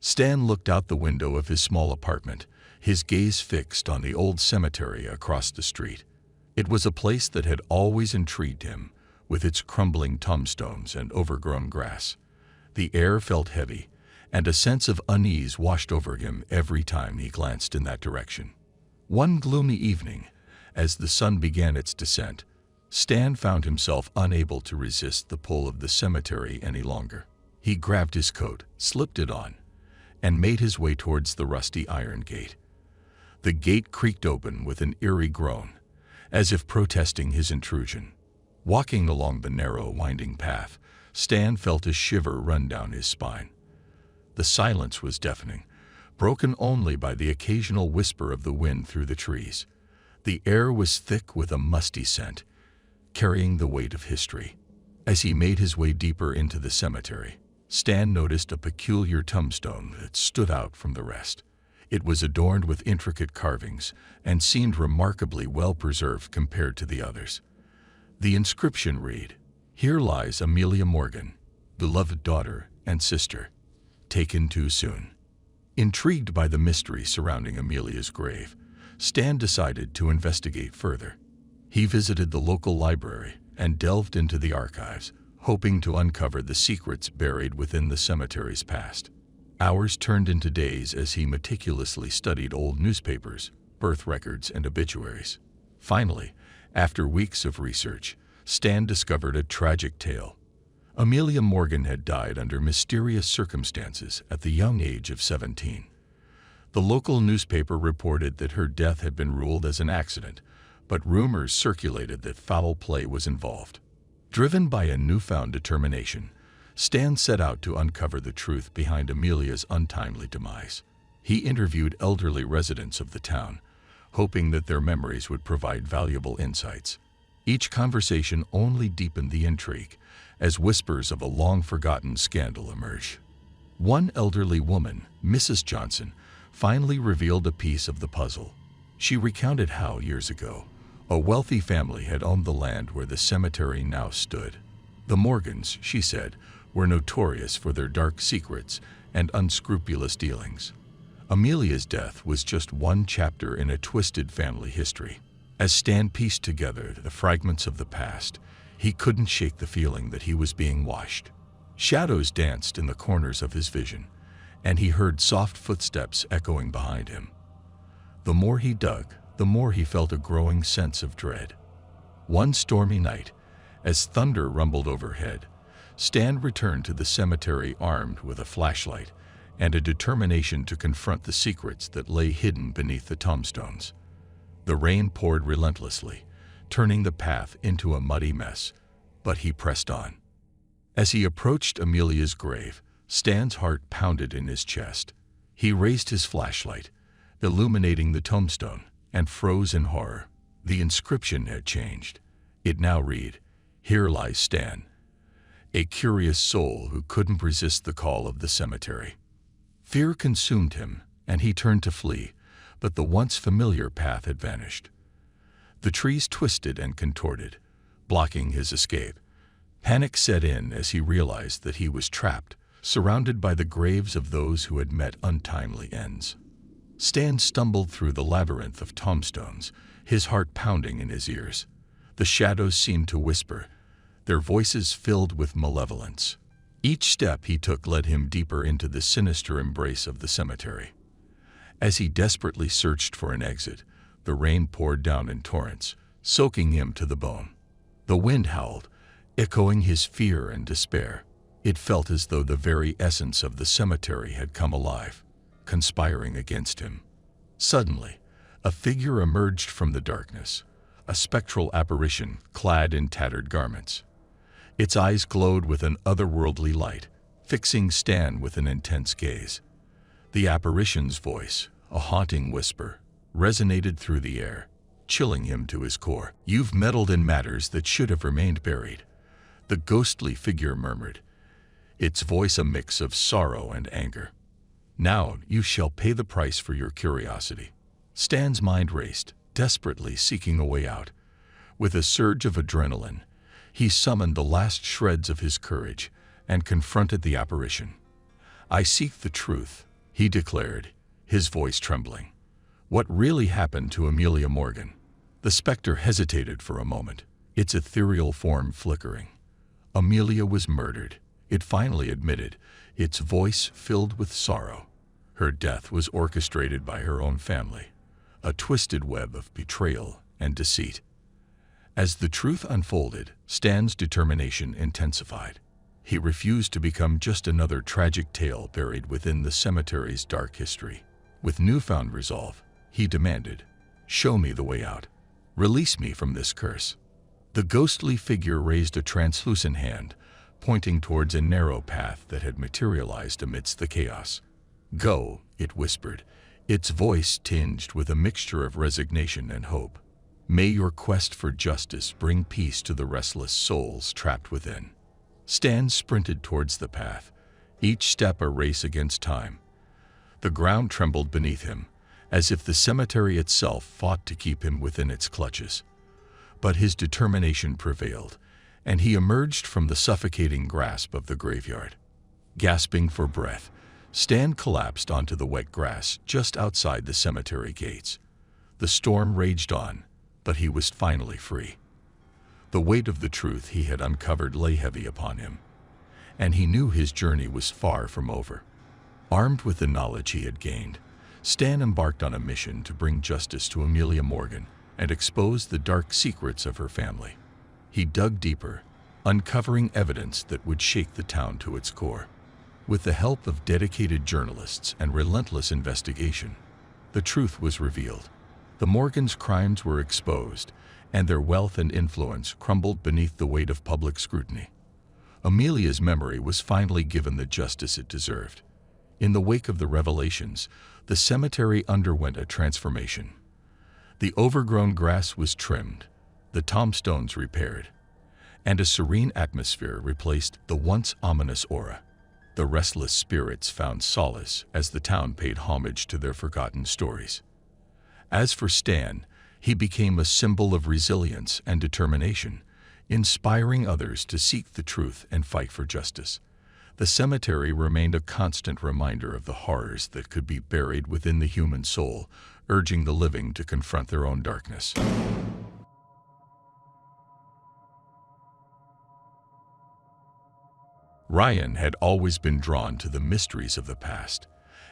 Stan looked out the window of his small apartment, his gaze fixed on the old cemetery across the street. It was a place that had always intrigued him, with its crumbling tombstones and overgrown grass. The air felt heavy, and a sense of unease washed over him every time he glanced in that direction. One gloomy evening, as the sun began its descent, Stan found himself unable to resist the pull of the cemetery any longer. He grabbed his coat, slipped it on, and made his way towards the rusty iron gate. The gate creaked open with an eerie groan, as if protesting his intrusion. Walking along the narrow, winding path, Stan felt a shiver run down his spine. The silence was deafening, broken only by the occasional whisper of the wind through the trees. The air was thick with a musty scent, carrying the weight of history. As he made his way deeper into the cemetery, Stan noticed a peculiar tombstone that stood out from the rest. It was adorned with intricate carvings and seemed remarkably well preserved compared to the others. The inscription read, "Here lies Amelia Morgan, beloved daughter and sister, taken too soon." Intrigued by the mystery surrounding Amelia's grave, Stan decided to investigate further. He visited the local library and delved into the archives, hoping to uncover the secrets buried within the cemetery's past. Hours turned into days as he meticulously studied old newspapers, birth records, and obituaries. Finally, after weeks of research, Stan discovered a tragic tale. Amelia Morgan had died under mysterious circumstances at the young age of 17. The local newspaper reported that her death had been ruled as an accident, but rumors circulated that foul play was involved. Driven by a newfound determination, Stan set out to uncover the truth behind Amelia's untimely demise. He interviewed elderly residents of the town, hoping that their memories would provide valuable insights. Each conversation only deepened the intrigue as whispers of a long-forgotten scandal emerged. One elderly woman, Mrs. Johnson, finally revealed a piece of the puzzle. She recounted how, years ago, a wealthy family had owned the land where the cemetery now stood. The Morgans, she said, were notorious for their dark secrets and unscrupulous dealings. Amelia's death was just one chapter in a twisted family history. As Stan pieced together the fragments of the past, he couldn't shake the feeling that he was being watched. Shadows danced in the corners of his vision, and he heard soft footsteps echoing behind him. The more he dug, the more he felt a growing sense of dread. One stormy night, as thunder rumbled overhead, Stan returned to the cemetery armed with a flashlight and a determination to confront the secrets that lay hidden beneath the tombstones. The rain poured relentlessly, turning the path into a muddy mess, but he pressed on. As he approached Amelia's grave, Stan's heart pounded in his chest. He raised his flashlight, illuminating the tombstone, and froze in horror. The inscription had changed. It now read, "Here lies Stan," a curious soul who couldn't resist the call of the cemetery. Fear consumed him, and he turned to flee, but the once familiar path had vanished. The trees twisted and contorted, blocking his escape. Panic set in as he realized that he was trapped, surrounded by the graves of those who had met untimely ends. Stan stumbled through the labyrinth of tombstones, his heart pounding in his ears. The shadows seemed to whisper, their voices filled with malevolence. Each step he took led him deeper into the sinister embrace of the cemetery. As he desperately searched for an exit, the rain poured down in torrents, soaking him to the bone. The wind howled, echoing his fear and despair. It felt as though the very essence of the cemetery had come alive, conspiring against him. Suddenly, a figure emerged from the darkness, a spectral apparition clad in tattered garments. Its eyes glowed with an otherworldly light, fixing Stan with an intense gaze. The apparition's voice, a haunting whisper, resonated through the air, chilling him to his core. "You've meddled in matters that should have remained buried," the ghostly figure murmured, its voice a mix of sorrow and anger. "Now you shall pay the price for your curiosity." Stan's mind raced, desperately seeking a way out. With a surge of adrenaline, he summoned the last shreds of his courage and confronted the apparition. "I seek the truth," he declared, his voice trembling. What really happened to Amelia Morgan? The specter hesitated for a moment, its ethereal form flickering. Amelia was murdered, it finally admitted, its voice filled with sorrow. Her death was orchestrated by her own family, a twisted web of betrayal and deceit. As the truth unfolded, Stan's determination intensified. He refused to become just another tragic tale buried within the cemetery's dark history. With newfound resolve, he demanded, "Show me the way out. Release me from this curse." The ghostly figure raised a translucent hand, pointing towards a narrow path that had materialized amidst the chaos. "Go," it whispered, its voice tinged with a mixture of resignation and hope. "May your quest for justice bring peace to the restless souls trapped within." Stan sprinted towards the path, each step a race against time. The ground trembled beneath him, as if the cemetery itself fought to keep him within its clutches. But his determination prevailed, and he emerged from the suffocating grasp of the graveyard. Gasping for breath, Stan collapsed onto the wet grass just outside the cemetery gates. The storm raged on, but he was finally free. The weight of the truth he had uncovered lay heavy upon him, and he knew his journey was far from over. Armed with the knowledge he had gained, Stan embarked on a mission to bring justice to Amelia Morgan and expose the dark secrets of her family. He dug deeper, uncovering evidence that would shake the town to its core. With the help of dedicated journalists and relentless investigation, the truth was revealed. The Morgans' crimes were exposed, and their wealth and influence crumbled beneath the weight of public scrutiny. Amelia's memory was finally given the justice it deserved. In the wake of the revelations, the cemetery underwent a transformation. The overgrown grass was trimmed, the tombstones repaired, and a serene atmosphere replaced the once ominous aura. The restless spirits found solace as the town paid homage to their forgotten stories. As for Stan, he became a symbol of resilience and determination, inspiring others to seek the truth and fight for justice. The cemetery remained a constant reminder of the horrors that could be buried within the human soul, urging the living to confront their own darkness. Ryan had always been drawn to the mysteries of the past.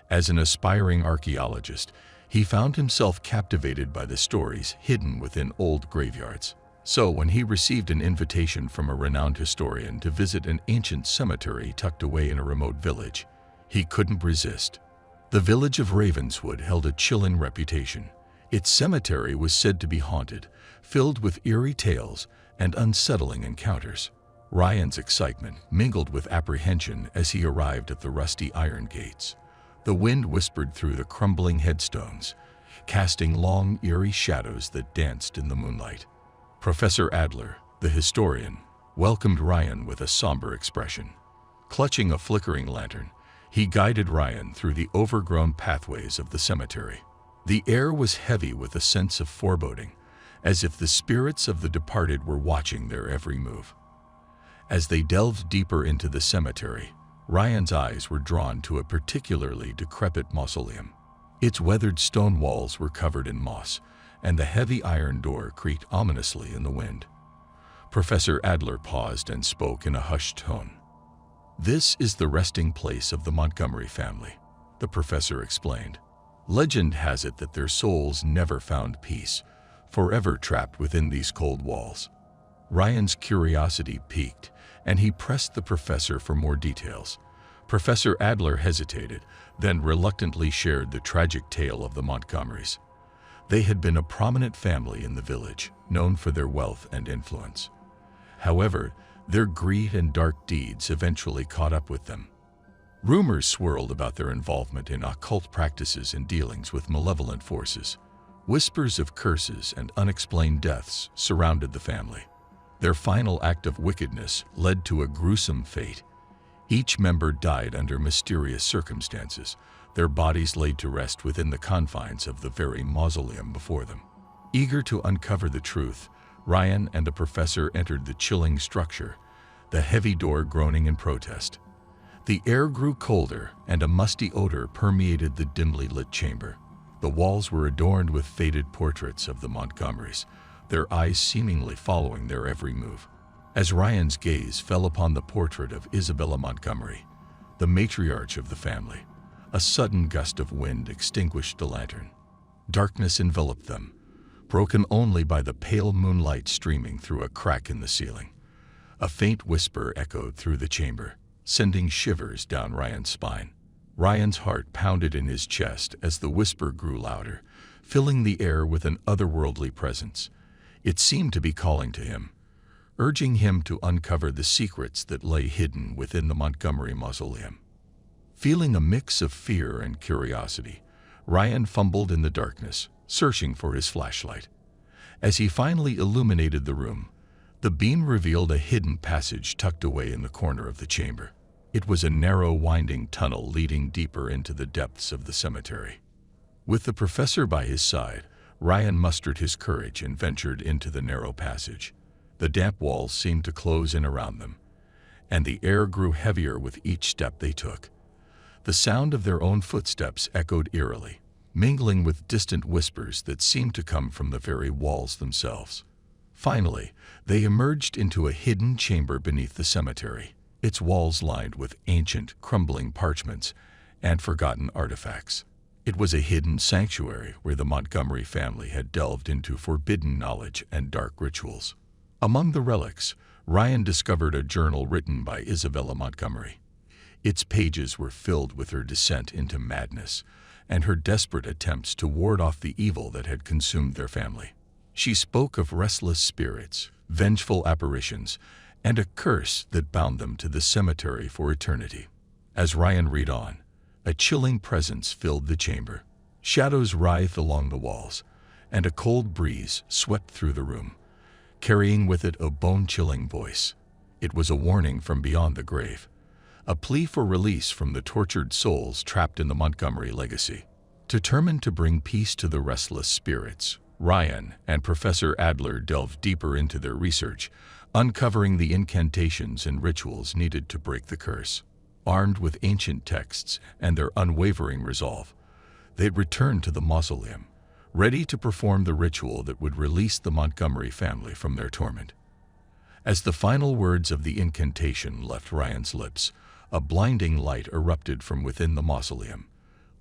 As an aspiring archaeologist, he found himself captivated by the stories hidden within old graveyards. So when he received an invitation from a renowned historian to visit an ancient cemetery tucked away in a remote village, he couldn't resist. The village of Ravenswood held a chilling reputation. Its cemetery was said to be haunted, filled with eerie tales and unsettling encounters. Ryan's excitement mingled with apprehension as he arrived at the rusty iron gates. The wind whispered through the crumbling headstones, casting long, eerie shadows that danced in the moonlight. Professor Adler, the historian, welcomed Ryan with a somber expression. Clutching a flickering lantern, he guided Ryan through the overgrown pathways of the cemetery. The air was heavy with a sense of foreboding, as if the spirits of the departed were watching their every move. As they delved deeper into the cemetery, Ryan's eyes were drawn to a particularly decrepit mausoleum. Its weathered stone walls were covered in moss, and the heavy iron door creaked ominously in the wind. Professor Adler paused and spoke in a hushed tone. "This is the resting place of the Montgomery family," the professor explained. "Legend has it that their souls never found peace, forever trapped within these cold walls." Ryan's curiosity piqued, and he pressed the professor for more details. Professor Adler hesitated, then reluctantly shared the tragic tale of the Montgomerys. They had been a prominent family in the village, known for their wealth and influence. However, their greed and dark deeds eventually caught up with them. Rumors swirled about their involvement in occult practices and dealings with malevolent forces. Whispers of curses and unexplained deaths surrounded the family. Their final act of wickedness led to a gruesome fate. Each member died under mysterious circumstances, their bodies laid to rest within the confines of the very mausoleum before them. Eager to uncover the truth, Ryan and the professor entered the chilling structure, the heavy door groaning in protest. The air grew colder, and a musty odor permeated the dimly lit chamber. The walls were adorned with faded portraits of the Montgomerys, their eyes seemingly following their every move. As Ryan's gaze fell upon the portrait of Isabella Montgomery, the matriarch of the family, a sudden gust of wind extinguished the lantern. Darkness enveloped them, broken only by the pale moonlight streaming through a crack in the ceiling. A faint whisper echoed through the chamber, sending shivers down Ryan's spine. Ryan's heart pounded in his chest as the whisper grew louder, filling the air with an otherworldly presence. It seemed to be calling to him, urging him to uncover the secrets that lay hidden within the Montgomery mausoleum. Feeling a mix of fear and curiosity, Ryan fumbled in the darkness, searching for his flashlight. As he finally illuminated the room, the beam revealed a hidden passage tucked away in the corner of the chamber. It was a narrow, winding tunnel leading deeper into the depths of the cemetery. With the professor by his side, Ryan mustered his courage and ventured into the narrow passage. The damp walls seemed to close in around them, and the air grew heavier with each step they took. The sound of their own footsteps echoed eerily, mingling with distant whispers that seemed to come from the very walls themselves. Finally, they emerged into a hidden chamber beneath the cemetery, its walls lined with ancient, crumbling parchments and forgotten artifacts. It was a hidden sanctuary where the Montgomery family had delved into forbidden knowledge and dark rituals. Among the relics, Ryan discovered a journal written by Isabella Montgomery. Its pages were filled with her descent into madness and her desperate attempts to ward off the evil that had consumed their family. She spoke of restless spirits, vengeful apparitions, and a curse that bound them to the cemetery for eternity. As Ryan read on, a chilling presence filled the chamber. Shadows writhed along the walls, and a cold breeze swept through the room, carrying with it a bone-chilling voice. It was a warning from beyond the grave, a plea for release from the tortured souls trapped in the Montgomery legacy. Determined to bring peace to the restless spirits, Ryan and Professor Adler delved deeper into their research, uncovering the incantations and rituals needed to break the curse. Armed with ancient texts and their unwavering resolve, they returned to the mausoleum, ready to perform the ritual that would release the Montgomery family from their torment. As the final words of the incantation left Ryan's lips, a blinding light erupted from within the mausoleum,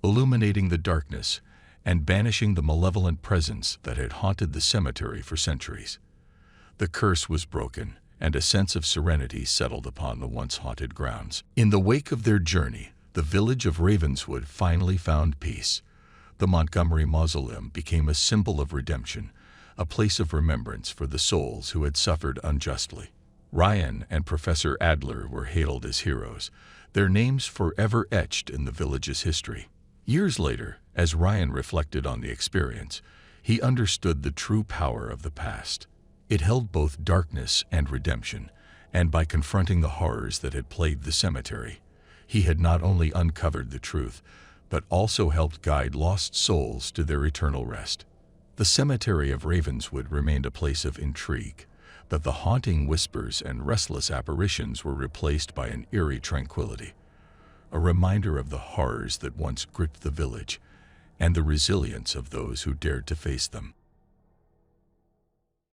illuminating the darkness and banishing the malevolent presence that had haunted the cemetery for centuries. The curse was broken, and a sense of serenity settled upon the once haunted grounds. In the wake of their journey, the village of Ravenswood finally found peace. The Montgomery Mausoleum became a symbol of redemption, a place of remembrance for the souls who had suffered unjustly. Ryan and Professor Adler were hailed as heroes, their names forever etched in the village's history. Years later, as Ryan reflected on the experience, he understood the true power of the past. It held both darkness and redemption, and by confronting the horrors that had plagued the cemetery, he had not only uncovered the truth, but also helped guide lost souls to their eternal rest. The cemetery of Ravenswood remained a place of intrigue, but the haunting whispers and restless apparitions were replaced by an eerie tranquility, a reminder of the horrors that once gripped the village and the resilience of those who dared to face them.